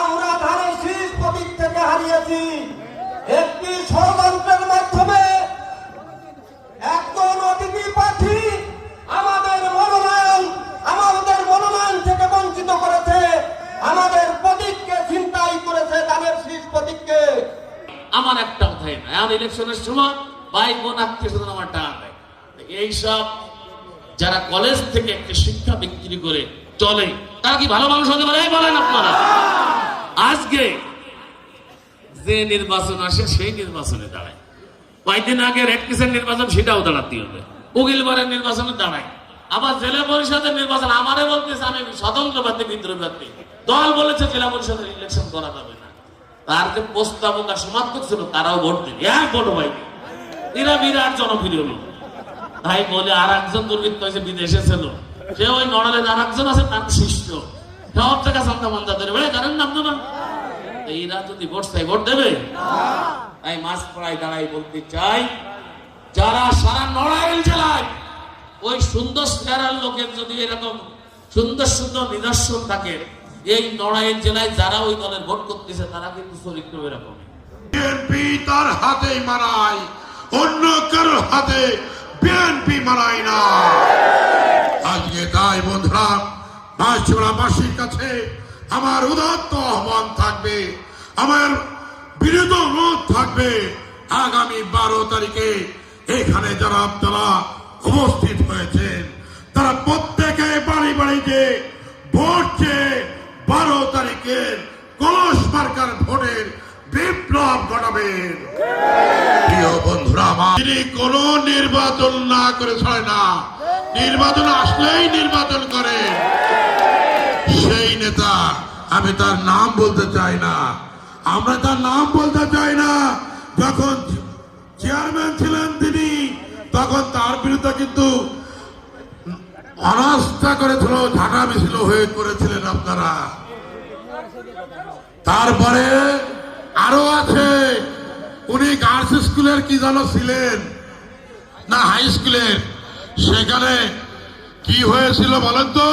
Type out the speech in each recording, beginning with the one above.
আমরা ধানের শীষ প্রতীক থেকে হারিয়েছি একটি ষড়যন্ত্রের মাধ্যমে। একজন অতিথি প্রার্থী আমাদের মনোনয়ন থেকে বঞ্চিত করেছে, আমাদের প্রতীককে ছিনতাই করেছে, ধানের শীষ প্রতীককে। আমার একটা কথাই না, এখন ইলেকশনের সময় ভাই বোন আত্মীয় স্বজন আমার টাকা দেয়। এইসব যারা কলেজ থেকে একটা শিক্ষা বিক্রি করে চলে তারা কি ভালো মানুষ হতে পারে? বলেন আপনারা। আজকে যে নির্বাচন আসে সেই নির্বাচনে দাঁড়ায়। কয়েকদিন আগে রেড ক্রিসেন্ট নির্বাচন, সেটাও দাঁড়াতে হবে। উকিলবাড়ির নির্বাচনে দাঁড়ায়, আবার জেলা পরিষদের নির্বাচন আমারে বলতেছে আমি স্বতন্ত্র প্রার্থী, বিদ্রোহী প্রার্থী। দল বলেছে জেলা পরিষদের ইলেকশন করা যাবে না। তার যে প্রস্তাবক সমর্থক ছিল তারাও ভোট দিন, এক ভোট ভাই, এরা বিরাট জনপ্রিয় লোক। তাই বলে আর একজন দুর্বৃত্ত হয়েছে বিদেশে ছিল, সে ওই নড়ালের আর একজন আছে তার শিষ্য, সব টাকা সন্ধ্যা মন্দা ধরে বেড়ে জানেন না আপনারা। এরা যদি ভোট চাই ভোট দেবে? তাই মাছ পড়ায় দাঁড়াই বলতে চাই, যারা সারা নড়াইল জেলায় ওই সুন্দর চেহারার লোকের যদি এরকম সুন্দর সুন্দর নিদর্শন থাকে, এই নড়াইল জেলায় যারা ওই দলের ভোট করতেছে তারা কিন্তু চরিত্র এরকম। বিএনপি তার হাতেই মারায়, অন্য কারোর হাতে বিএনপি মারায় না। আজকে তাই বন্ধুরা, বাঁশির কাছে আমার উদাত্ত আহ্বান থাকবে, আমার বিনীত অনুরোধ থাকবে, আগামী 12 তারিখে এখানে যারা আপনারা উপস্থিত হয়েছেন তারা প্রত্যেকে বাড়ি বাড়িতে ভোট চেয়ে 12 তারিখের কলস মার্কার ভোটের বিপ্লব ঘটাবেন। প্রিয় বন্ধুরা আমার, তিনি কোন নির্বাচন না করে ছাড়ে না, নির্বাচন আসলেই নির্বাচন করে সেই নেতা। আমি তার নাম বলতে চাই না, আমরা তার নাম বলতে চাই না। যখন চেয়ারম্যান ছিলেন তিনি, তখন তার বিরুদ্ধে কিন্তু অনাস্থা করেছিল, ঝাঁটা মিছিল হয়ে করেছিলেন আপনারা। তারপরে আরো আছে, উনি গার্লস স্কুলের কি যেন ছিলেন না হাই স্কুলের, সেখানে কি হয়েছিল বলেন তো?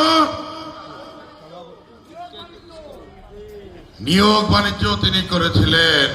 নিয়োগ বাণিজ্য তিনি করেছিলেন।